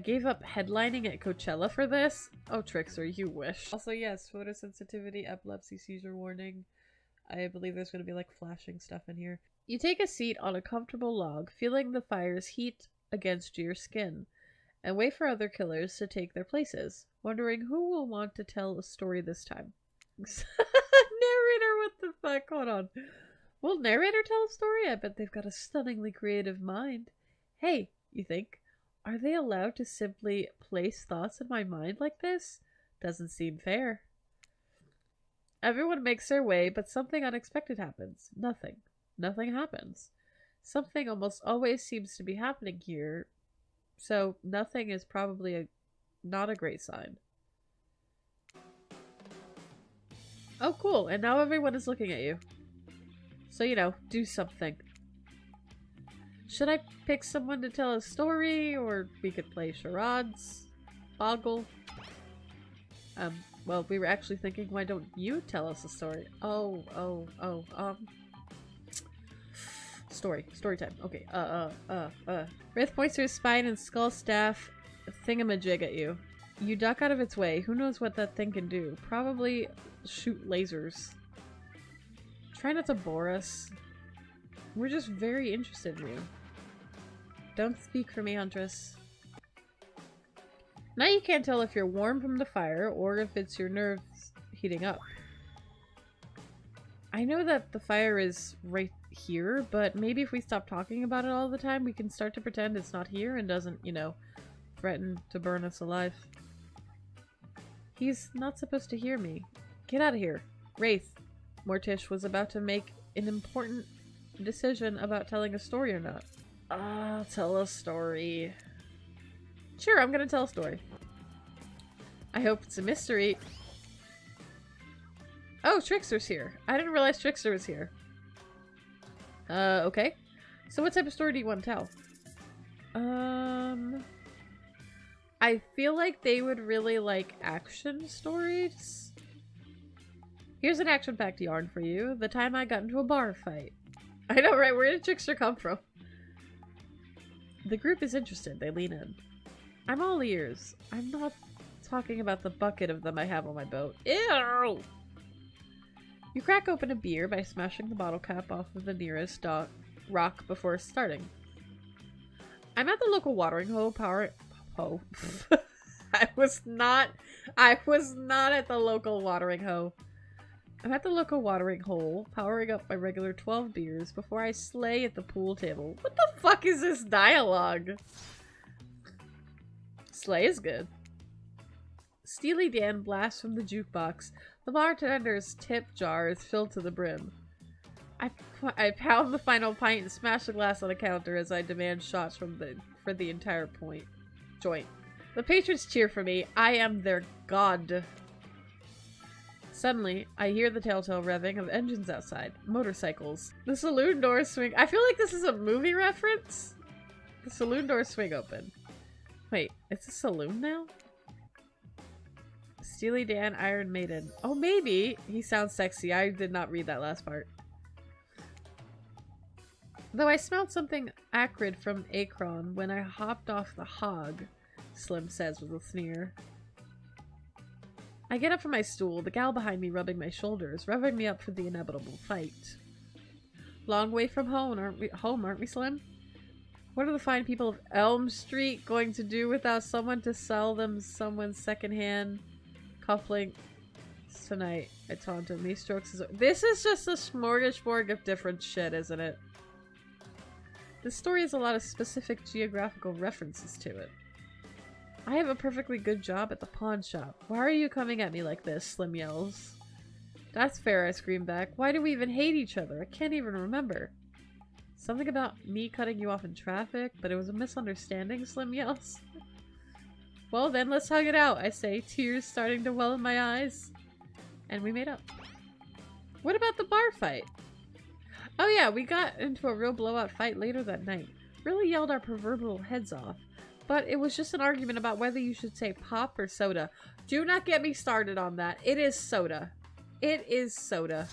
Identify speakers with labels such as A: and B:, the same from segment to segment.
A: I gave up headlining at Coachella for this? Oh, Trickster, you wish. Also, yes, photosensitivity, epilepsy, seizure warning. I believe there's going to be like flashing stuff in here. You take a seat on a comfortable log, feeling the fire's heat against your skin, and wait for other killers to take their places, wondering who will want to tell a story this time. Narrator, what the fuck? Hold on. Will narrator tell a story? I bet they've got a stunningly creative mind. Hey, you think, are they allowed to simply place thoughts in my mind like this? Doesn't seem fair. Everyone makes their way, but something unexpected happens. Nothing. Nothing happens. Something almost always seems to be happening here, so nothing is probably not a great sign. Oh, cool. And now everyone is looking at you. So, you know, do something. Should I pick someone to tell a story, or we could play charades? Boggle? Well, we were actually thinking, why don't you tell us a story? Story time. Okay, Wraith points to his spine and skull staff thingamajig at you. You duck out of its way. Who knows what that thing can do? Probably shoot lasers. Try not to bore us. We're just very interested in you. Don't speak for me, Huntress. Now you can't tell if you're warm from the fire or if it's your nerves heating up. I know that the fire is right here, but maybe if we stop talking about it all the time, we can start to pretend it's not here and doesn't, you know, threaten to burn us alive. He's not supposed to hear me. Get out of here. Wraith. Mortish was about to make an important decision about telling a story or not. I'll tell a story. Sure, I'm gonna tell a story. I hope it's a mystery. Oh, Trickster's here. I didn't realize Trickster was here. Okay. So what type of story do you want to tell? I feel like they would really like action stories. Here's an action-packed yarn for you. The time I got into a bar fight. I know, right? Where did Trickster come from? The group is interested. They lean in. I'm all ears. I'm not talking about the bucket of them I have on my boat. Ew! You crack open a beer by smashing the bottle cap off of the nearest rock before starting. I'm at the local watering hole I was not at the local watering hole. I'm at the local watering hole, powering up my regular 12 beers before I slay at the pool table. What the fuck is this dialogue? Slay is good. Steely Dan blasts from the jukebox. The bartender's tip jar is filled to the brim. I pound the final pint and smash the glass on the counter as I demand shots for the entire joint. The patrons cheer for me. I am their god. Suddenly, I hear the telltale revving of engines outside. Motorcycles. The saloon doors swing. I feel like this is a movie reference. The saloon doors swing open. Wait, it's a saloon now? Steely Dan, Iron Maiden. Oh, maybe. He sounds sexy. I did not read that last part. Though I smelled something acrid from Akron when I hopped off the hog, Slim says with a sneer. I get up from my stool, the gal behind me rubbing my shoulders, revving me up for the inevitable fight. Long way from home, aren't we, Slim? What are the fine people of Elm Street going to do without someone to sell them someone's secondhand cufflinks tonight? I taunt him. These strokes this is just a smorgasbord of different shit, isn't it? This story has a lot of specific geographical references to it. I have a perfectly good job at the pawn shop. Why are you coming at me like this? Slim yells. That's fair, I scream back. Why do we even hate each other? I can't even remember. Something about me cutting you off in traffic, but it was a misunderstanding, Slim yells. Well then, let's hug it out, I say, tears starting to well in my eyes. And we made up. What about the bar fight? Oh yeah, we got into a real blowout fight later that night. Really yelled our proverbial heads off. But it was just an argument about whether you should say pop or soda. Do not get me started on that. It is soda. It is soda.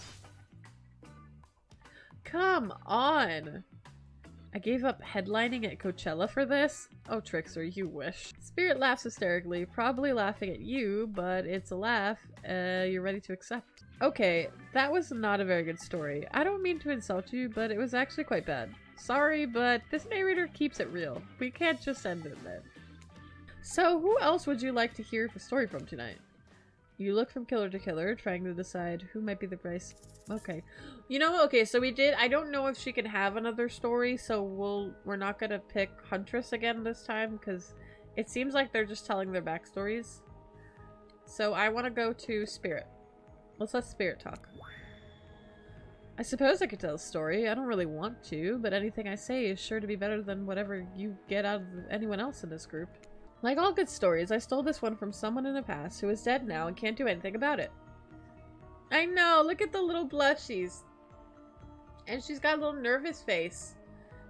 A: Come on. I gave up headlining at Coachella for this? Oh, Trickster, you wish. Spirit laughs hysterically, probably laughing at you, but it's a laugh you're ready to accept. Okay, that was not a very good story. I don't mean to insult you, but it was actually quite bad. Sorry, but this narrator keeps it real. We can't just end it there. So, who else would you like to hear the story from tonight? You look from killer to killer, trying to decide who might be the price. Okay. You know, okay, so we did, I don't know if she can have another story, so we're not gonna pick Huntress again this time, because it seems like they're just telling their backstories. So I want to go to Spirit. Let's let Spirit talk. I suppose I could tell a story. I don't really want to, but anything I say is sure to be better than whatever you get out of anyone else in this group. Like all good stories, I stole this one from someone in the past who is dead now and can't do anything about it. I know, look at the little blushies. And she's got a little nervous face.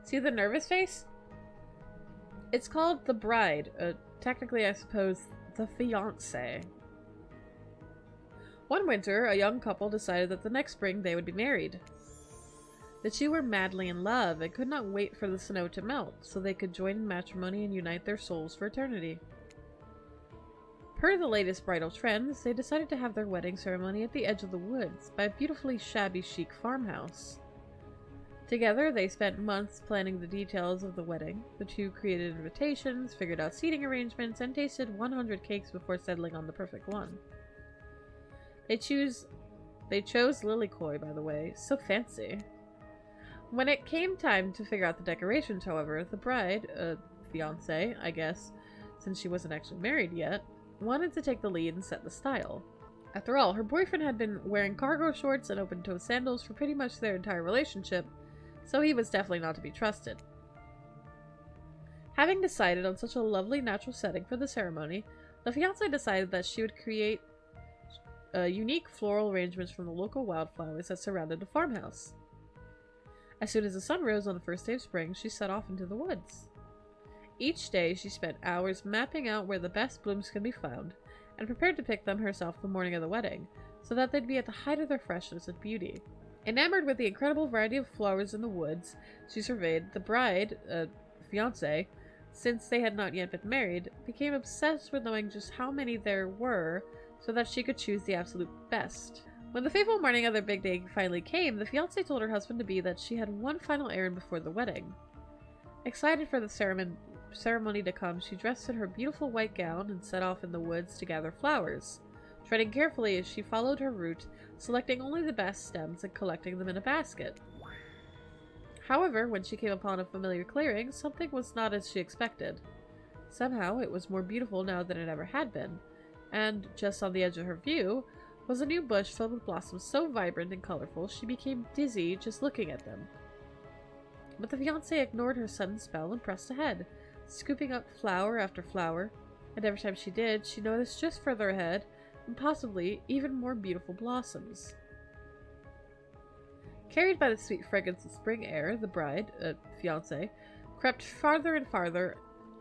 A: See the nervous face? It's called The Bride. Technically, I suppose, the fiancé. One winter, a young couple decided that the next spring they would be married. The two were madly in love and could not wait for the snow to melt so they could join in matrimony and unite their souls for eternity. Per the latest bridal trends, they decided to have their wedding ceremony at the edge of the woods by a beautifully shabby chic farmhouse. Together, they spent months planning the details of the wedding. The two created invitations, figured out seating arrangements, and tasted 100 cakes before settling on the perfect one. They chose Lilikoi, by the way. So fancy. When it came time to figure out the decorations, however, the bride, fiancé, I guess, since she wasn't actually married yet, wanted to take the lead and set the style. After all, her boyfriend had been wearing cargo shorts and open-toed sandals for pretty much their entire relationship, so he was definitely not to be trusted. Having decided on such a lovely natural setting for the ceremony, the fiancé decided that she would create unique floral arrangements from the local wildflowers that surrounded the farmhouse. As soon as the sun rose on the first day of spring, she set off into the woods. Each day, she spent hours mapping out where the best blooms could be found, and prepared to pick them herself the morning of the wedding, so that they'd be at the height of their freshness and beauty. Enamored with the incredible variety of flowers in the woods she surveyed, the bride, fiancé, since they had not yet been married, became obsessed with knowing just how many there were, so that she could choose the absolute best. When the fateful morning of their big day finally came, the fiancé told her husband-to-be that she had one final errand before the wedding. Excited for the ceremony to come, she dressed in her beautiful white gown and set off in the woods to gather flowers, treading carefully as she followed her route, selecting only the best stems and collecting them in a basket. However, when she came upon a familiar clearing, something was not as she expected. Somehow, it was more beautiful now than it ever had been, and, just on the edge of her view, was a new bush filled with blossoms so vibrant and colorful she became dizzy just looking at them. But the fiancé ignored her sudden spell and pressed ahead, scooping up flower after flower, and every time she did, she noticed just further ahead, and possibly even more beautiful blossoms. Carried by the sweet fragrance of spring air, the bride, fiancé, crept farther and farther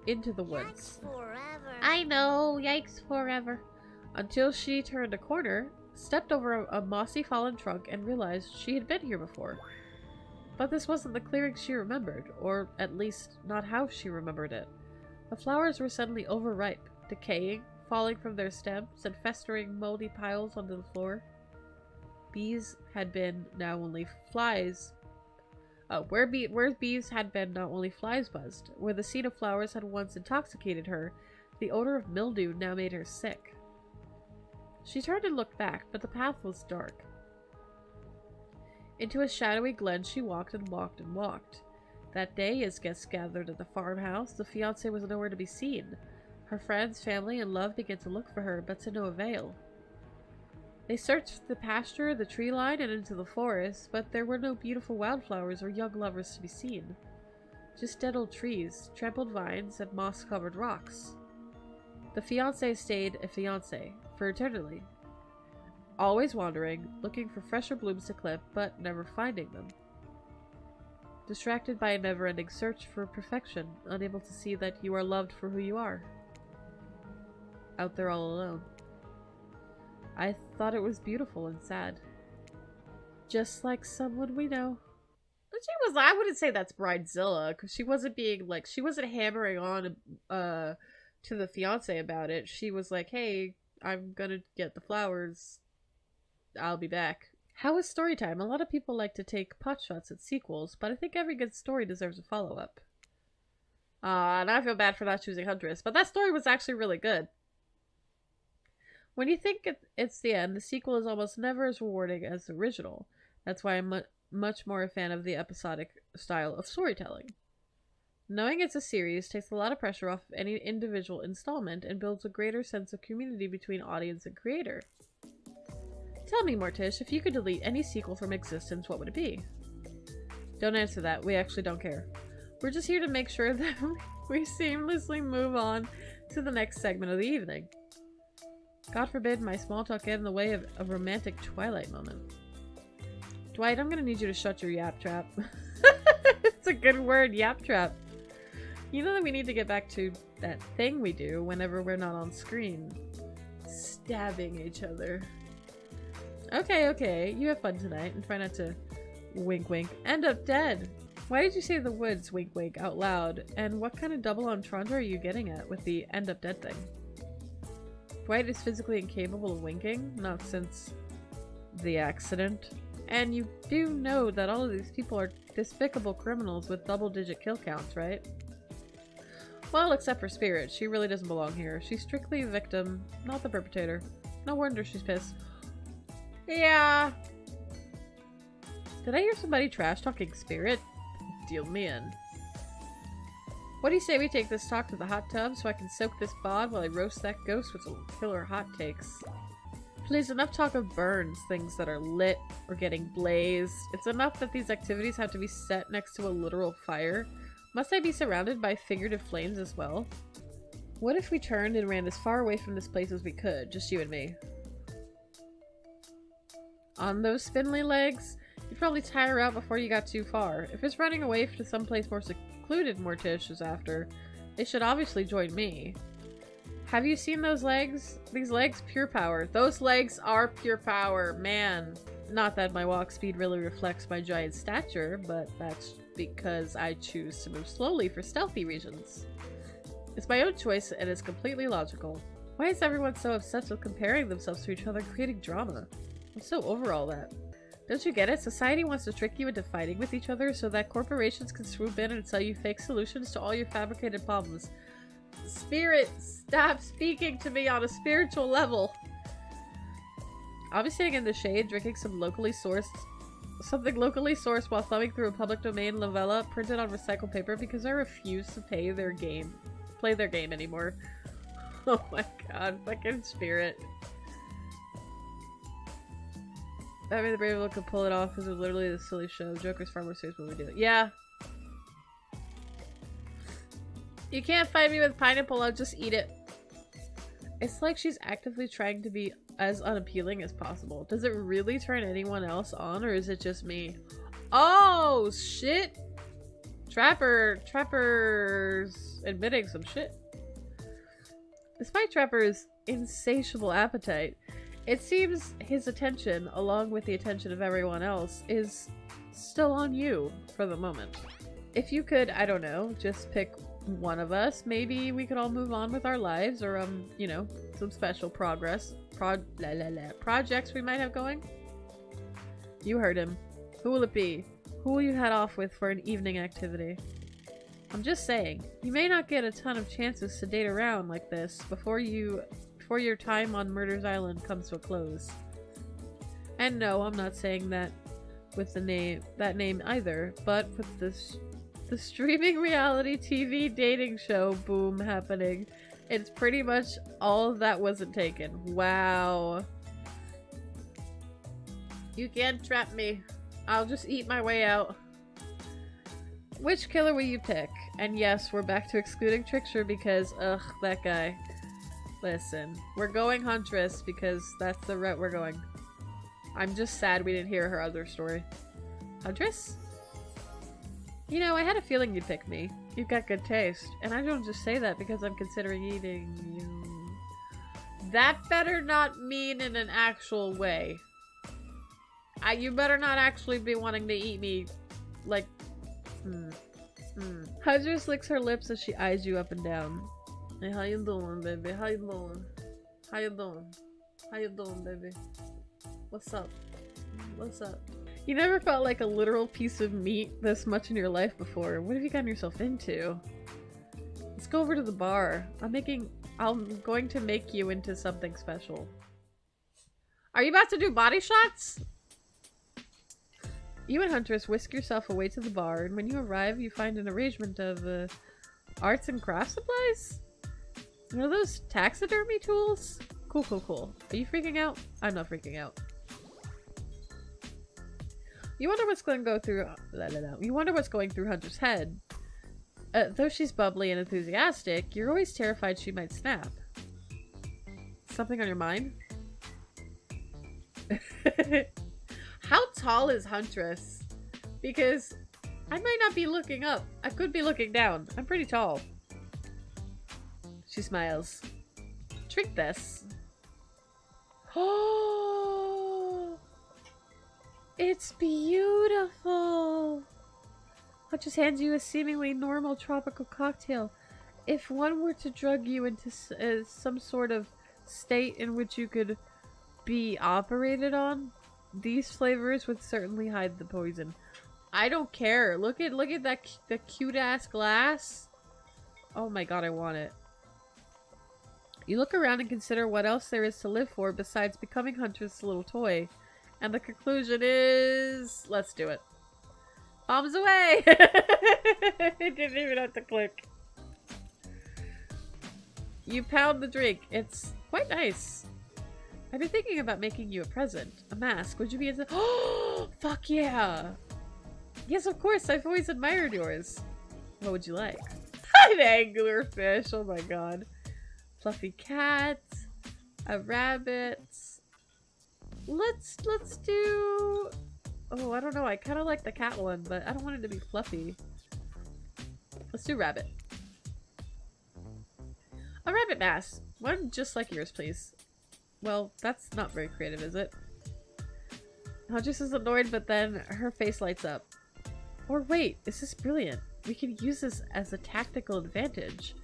A: into the woods.
B: Yikes forever.
A: I know, yikes forever. Until she turned a corner, stepped over a mossy fallen trunk, and realized she had been here before. But this wasn't the clearing she remembered, or at least not how she remembered it. The flowers were suddenly overripe, decaying, falling from their stems, and festering moldy piles onto the floor. Bees had been now only flies. Where bees had been not only flies buzzed, where the scene of flowers had once intoxicated her, the odor of mildew now made her sick. She turned and looked back, but the path was dark. Into a shadowy glen she walked and walked and walked. That day, as guests gathered at the farmhouse, the fiancé was nowhere to be seen. Her friends, family, and love began to look for her, but to no avail. They searched the pasture, the tree line, and into the forest, but there were no beautiful wildflowers or young lovers to be seen. Just dead old trees, trampled vines, and moss-covered rocks. The fiancé stayed a fiancé, for eternity. Always wandering, looking for fresher blooms to clip, but never finding them. Distracted by a never-ending search for perfection, unable to see that you are loved for who you are. Out there all alone. I thought it was beautiful and sad. Just like someone we know. she was, I wouldn't say that's bridezilla, because she wasn't being, like, she wasn't hammering on, to the fiance about it. She was like, hey, I'm gonna get the flowers. I'll be back. How is story time? A lot of people like to take potshots at sequels, but I think every good story deserves a follow-up. And I feel bad for not choosing Huntress, but that story was actually really good. When you think it's the end, the sequel is almost never as rewarding as the original. That's why I'm much more a fan of the episodic style of storytelling. Knowing it's a series takes a lot of pressure off of any individual installment and builds a greater sense of community between audience and creator. Tell me, Mortish, if you could delete any sequel from existence, what would it be? Don't answer that. We actually don't care. We're just here to make sure that we seamlessly move on to the next segment of the evening. God forbid my small talk get in the way of a romantic Twilight moment. Dwight, I'm gonna need you to shut your yap trap. It's a good word, yap trap. You know that we need to get back to that thing we do whenever we're not on screen. Stabbing each other. Okay, okay. You have fun tonight and try not to wink wink. End up dead. Why did you say the woods wink wink out loud? And what kind of double entendre are you getting at with the end up dead thing? Dwight is physically incapable of winking, not since the accident. And you do know that all of these people are despicable criminals with double-digit kill counts, right? Well, except for Spirit. She really doesn't belong here. She's strictly a victim, not the perpetrator. No wonder she's pissed. Yeah. Did I hear somebody trash-talking Spirit? Deal me in. What do you say we take this talk to the hot tub so I can soak this bod while I roast that ghost with some killer hot takes? Please, enough talk of burns, things that are lit or getting blazed. It's enough that these activities have to be set next to a literal fire. Must I be surrounded by figurative flames as well? What if we turned and ran as far away from this place as we could, just you and me? On those spindly legs? You'd probably tire out before you got too far. If it's running away to someplace more secluded Mortish is after, they should obviously join me. Have you seen those legs? These legs, pure power. Those legs are pure power, man. Not that my walk speed really reflects my giant stature, but that's because I choose to move slowly for stealthy regions. It's my own choice and it's completely logical. Why is everyone so obsessed with comparing themselves to each other and creating drama? I'm so over all that. Don't you get it? Society wants to trick you into fighting with each other so that corporations can swoop in and sell you fake solutions to all your fabricated problems. Spirit, stop speaking to me on a spiritual level. I'll be sitting in the shade drinking something locally sourced while thumbing through a public domain novella printed on recycled paper because I refuse to play their game anymore. Oh my god, fucking Spirit. Batman the Brave could pull it off because it was literally a silly show. Joker's far more serious when we do it. Yeah. You can't fight me with pineapple, I'll just eat it. It's like she's actively trying to be as unappealing as possible. Does it really turn anyone else on, or is it just me? Oh, shit! Trapper's admitting some shit. Despite Trapper's insatiable appetite, it seems his attention, along with the attention of everyone else, is still on you for the moment. If you could, I don't know, just pick one of us, maybe we could all move on with our lives, or you know, some special projects we might have going. You heard him. Who will it be? Who will you head off with for an evening activity? I'm just saying, you may not get a ton of chances to date around like this before your time on Murder's Island comes to a close. And no, I'm not saying that with that name either, but with the streaming reality TV dating show boom happening, it's pretty much all that wasn't taken. Wow. You can't trap me. I'll just eat my way out. Which killer will you pick? And yes, we're back to excluding Trickster because, ugh, that guy. Listen, we're going Huntress because that's the route we're going. I'm just sad we didn't hear her other story. Huntress? You know, I had a feeling you'd pick me. You've got good taste. And I don't just say that because I'm considering eating you. That better not mean in an actual way. You better not actually be wanting to eat me, like, Huntress licks her lips as she eyes you up and down. Hey, how you doing, baby? How you doing? How you doing? How you doing, baby? What's up? What's up? You never felt like a literal piece of meat this much in your life before. What have you gotten yourself into? Let's go over to the bar. I'm going to make you into something special. Are you about to do body shots? You and Huntress whisk yourself away to the bar, and when you arrive, you find an arrangement of arts and craft supplies? Are those taxidermy tools? Cool, cool, cool. Are you freaking out? I'm not freaking out. You wonder what's going to go through. You wonder what's going through Hunter's head. Though she's bubbly and enthusiastic, you're always terrified she might snap. Something on your mind? How tall is Huntress? Because I might not be looking up. I could be looking down. I'm pretty tall. She smiles. Drink this. Oh, it's beautiful. Huntress hands you a seemingly normal tropical cocktail. If one were to drug you into some sort of state in which you could be operated on, these flavors would certainly hide the poison. I don't care. Look at the cute ass glass. Oh my god, I want it. You look around and consider what else there is to live for besides becoming Huntress' little toy. And the conclusion is... let's do it. Bombs away! It didn't even have to click. You pound the drink. It's quite nice. I've been thinking about making you a present. A mask. Would you be into... oh, fuck yeah! Yes, of course. I've always admired yours. What would you like? An anglerfish. Oh my god. Fluffy cat. A rabbit. Let's do... oh, I don't know. I kind of like the cat one, but I don't want it to be fluffy. Let's do rabbit. A rabbit mask. One just like yours, please. Well, that's not very creative, is it? Huntress is annoyed, but then her face lights up. Or wait, this is brilliant. We can use this as a tactical advantage.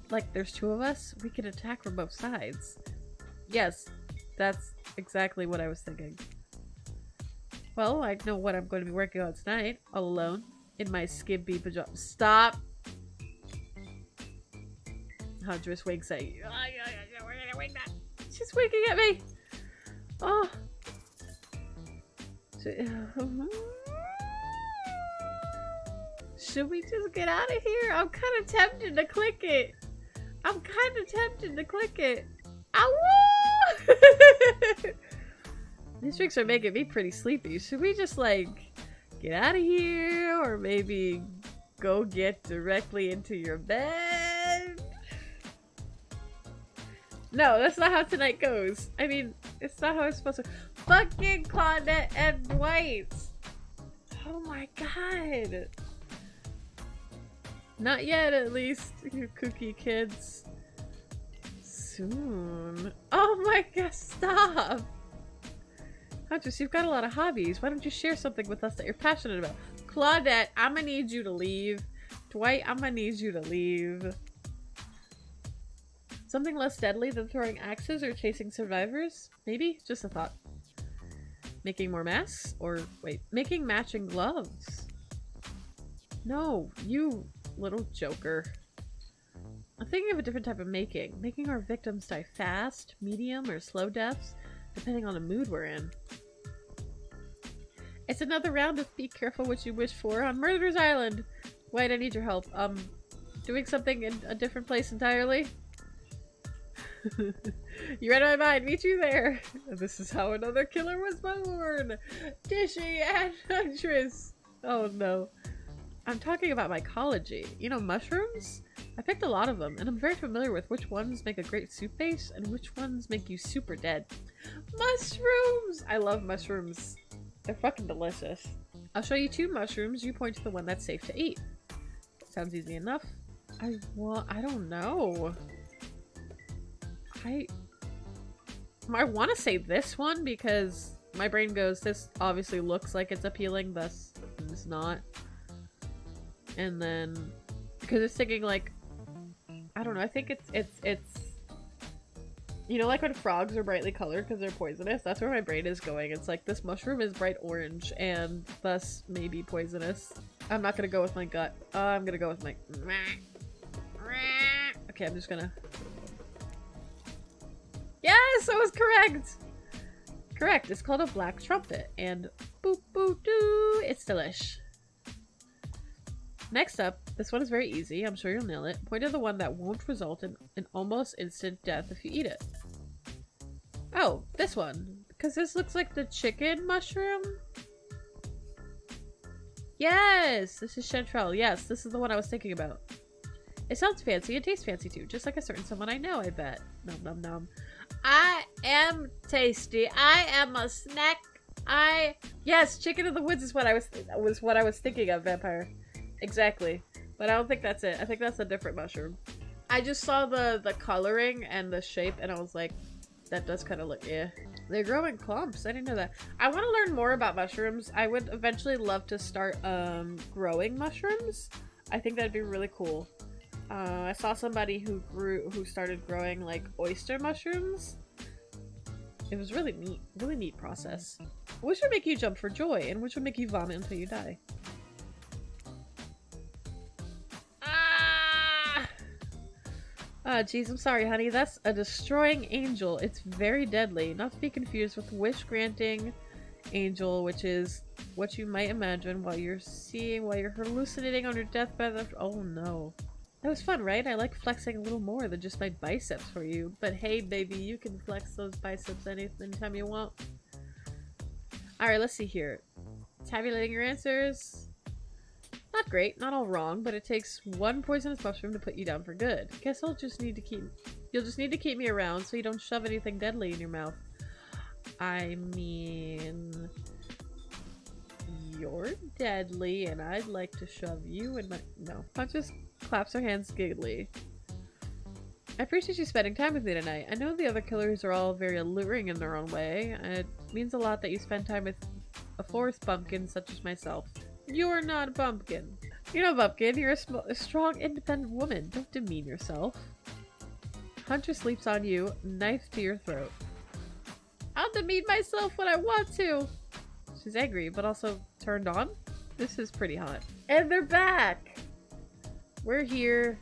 A: Like, there's two of us, we can attack from both sides. Yes, that's exactly what I was thinking. Well, I know what I'm going to be working on tonight, all alone, in my skimpy pajamas. Stop! Huntress winks at you. We're gonna wink that. She's winking at me! Oh! Should we just get out of here? I'm kind of tempted to click it. Ow! These drinks are making me pretty sleepy. Should we just, like, get out of here? Or maybe go get directly into your bed? No, that's not how tonight goes. I mean, it's not how it's supposed to. Fucking Claudette and Dwight! Oh my god! Not yet, at least, you kooky kids. Soon. Oh my god, stop! Huntress, you've got a lot of hobbies. Why don't you share something with us that you're passionate about? Claudette, I'm gonna need you to leave. Dwight, I'm gonna need you to leave. Something less deadly than throwing axes or chasing survivors? Maybe? Just a thought. Making more masks? Or, wait, making matching gloves? No, you little joker. I'm thinking of a different type of making. Making our victims die fast, medium, or slow deaths, depending on the mood we're in. It's another round of be careful what you wish for on Murderer's Island. Wait, I need your help. Doing something in a different place entirely? You read my mind. Meet you there. This is how another killer was born. Dishy and Huntress. Oh no. I'm talking about mycology. You know, mushrooms? I picked a lot of them, and I'm very familiar with which ones make a great soup base and which ones make you super dead. Mushrooms! I love mushrooms. They're fucking delicious. I'll show you 2 mushrooms. You point to the one that's safe to eat. Sounds easy enough. I don't know. I want to say this one because my brain goes, this obviously looks like it's appealing, thus it's not. And then, because it's thinking like, I don't know, I think it's, you know, like when frogs are brightly colored because they're poisonous? That's where my brain is going. It's like, this mushroom is bright orange and thus maybe poisonous. I'm not gonna go with my gut. I'm gonna go with my... Okay, I'm just gonna... Yes, I was correct! Correct, it's called a black trumpet. And boop boop doo, it's delish. Next up, this one is very easy. I'm sure you'll nail it. Point to the one that won't result in an almost instant death if you eat it. Oh, this one. Because this looks like the chicken mushroom. Yes! This is chanterelle. Yes, this is the one I was thinking about. It sounds fancy and tastes fancy too. Just like a certain someone I know, I bet. Nom nom nom. I am tasty. I am a snack. Yes, chicken in the woods is what I was thinking of, vampire. Exactly. But I don't think that's it. I think that's a different mushroom. I just saw the coloring and the shape and I was like, that does kind of look, yeah. They grow in clumps. I didn't know that. I want to learn more about mushrooms. I would eventually love to start growing mushrooms. I think that'd be really cool. I saw somebody who started growing like oyster mushrooms. It was really neat process. Which would make you jump for joy and which would make you vomit until you die? Geez, I'm sorry, honey. That's a destroying angel. It's very deadly. Not to be confused with wish-granting angel, which is what you might imagine while you're hallucinating on your deathbed. Oh no. That was fun, right? I like flexing a little more than just my biceps for you. But hey, baby, you can flex those biceps anytime you want. Alright, let's see here. Tabulating your answers. Not great, not all wrong, but it takes one poisonous mushroom to put you down for good. Guess you'll just need to keep me around so you don't shove anything deadly in your mouth. I mean, you're deadly and I'd like to shove you in my... No. Huntress claps her hands giggly. I appreciate you spending time with me tonight. I know the other killers are all very alluring in their own way. It means a lot that you spend time with a forest bumpkin such as myself. You're not a bumpkin. You're not a bumpkin. You're a strong, independent woman. Don't demean yourself. Huntress leaps on you, knife to your throat. I'll demean myself when I want to. She's angry, but also turned on. This is pretty hot. And they're back! We're here.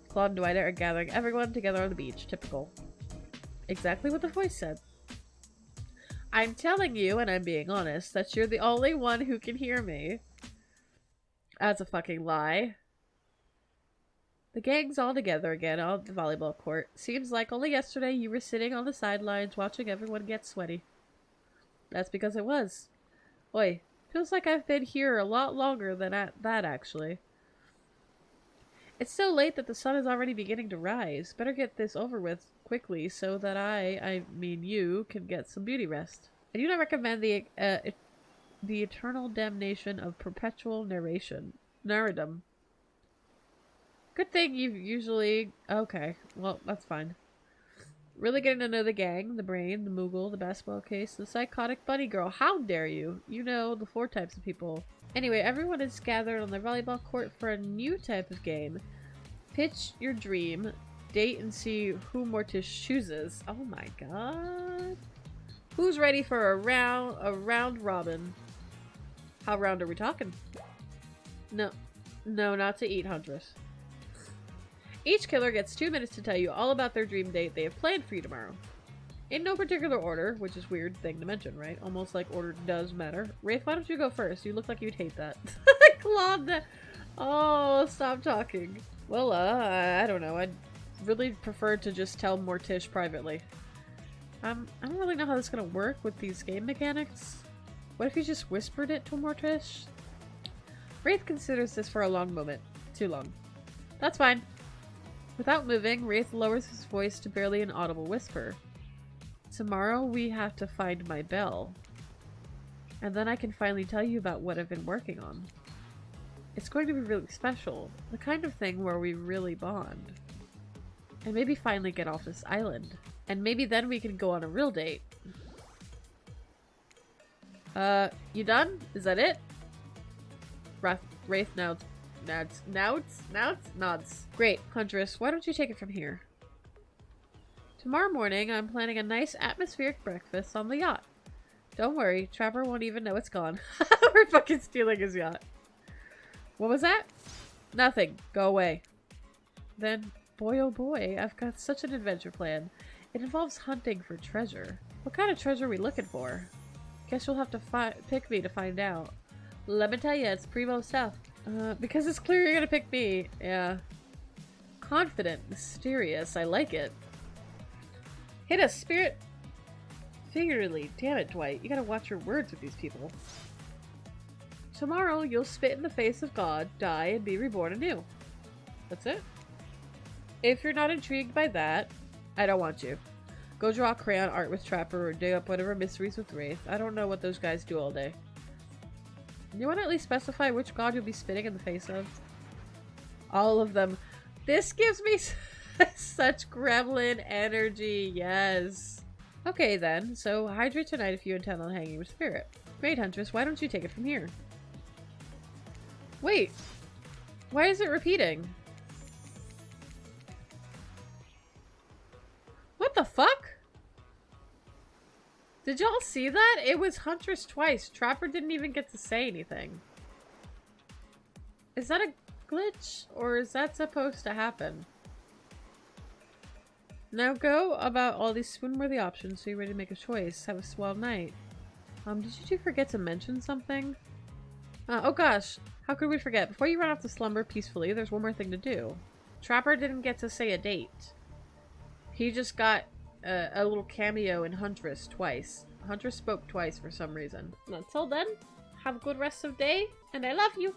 A: Claude and Dwight are gathering everyone together on the beach. Typical. Exactly what the voice said. I'm telling you, and I'm being honest, that you're the only one who can hear me. That's a fucking lie. The gang's all together again on the volleyball court. Seems like only yesterday you were sitting on the sidelines watching everyone get sweaty. That's because it was. Oi, feels like I've been here a lot longer than that, actually. It's so late that the sun is already beginning to rise. Better get this over with quickly so that I mean you, can get some beauty rest. I do not recommend the eternal damnation of perpetual narratum. Good thing you've usually... Okay, well, that's fine. Really getting to know the gang, the brain, the moogle, the basketball case, the psychotic bunny girl. How dare you? You know, the 4 types of people. Anyway, everyone is gathered on the volleyball court for a new type of game. Pitch your dream, date and see who Mortish chooses. Oh my god. Who's ready for a round robin? How round are we talking? No, not to eat, Huntress. Each killer gets 2 minutes to tell you all about their dream date they have planned for you tomorrow. In no particular order, which is a weird thing to mention, right? Almost like order does matter. Wraith, why don't you go first? You look like you'd hate that. Claude! Oh, stop talking. Well, I don't know. I'd really prefer to just tell Mortish privately. I don't really know how this is gonna work with these game mechanics. What if you just whispered it to Mortish? Wraith considers this for a long moment. Too long. That's fine. Without moving, Wraith lowers his voice to barely an audible whisper. Tomorrow we have to find my bell. And then I can finally tell you about what I've been working on. It's going to be really special. The kind of thing where we really bond. And maybe finally get off this island. And maybe then we can go on a real date. You done? Is that it? Wraith now Nods. Great, Huntress, why don't you take it from here? Tomorrow morning, I'm planning a nice atmospheric breakfast on the yacht. Don't worry, Trapper won't even know it's gone. We're fucking stealing his yacht. What was that? Nothing. Go away. Then, boy oh boy, I've got such an adventure plan. It involves hunting for treasure. What kind of treasure are we looking for? Guess you'll have to pick me to find out. Let me tell you, it's primo stuff. Because it's clear you're gonna pick me. Yeah. Confident, mysterious, I like it. Hit a spirit figuratively. Damn it, Dwight. You gotta watch your words with these people. Tomorrow, you'll spit in the face of God, die, and be reborn anew. That's it? If you're not intrigued by that, I don't want you. Go draw crayon art with Trapper or dig up whatever mysteries with Wraith. I don't know what those guys do all day. You want to at least specify which god you'll be spitting in the face of? All of them. This gives me such gremlin energy. Yes. Okay then, so hydrate tonight if you intend on hanging with Spirit. Great, Huntress, why don't you take it from here? Wait. Why is it repeating? What the fuck? Did y'all see that? It was Huntress twice. Trapper didn't even get to say anything. Is that a glitch? Or is that supposed to happen? Now go about all these spoon-worthy options so you're ready to make a choice. Have a swell night. Did you two forget to mention something? Oh gosh, how could we forget? Before you run off to slumber peacefully, there's one more thing to do. Trapper didn't get to say a date. He just got a little cameo in Huntress twice. Huntress spoke twice for some reason. Until then, have a good rest of day, and I love you!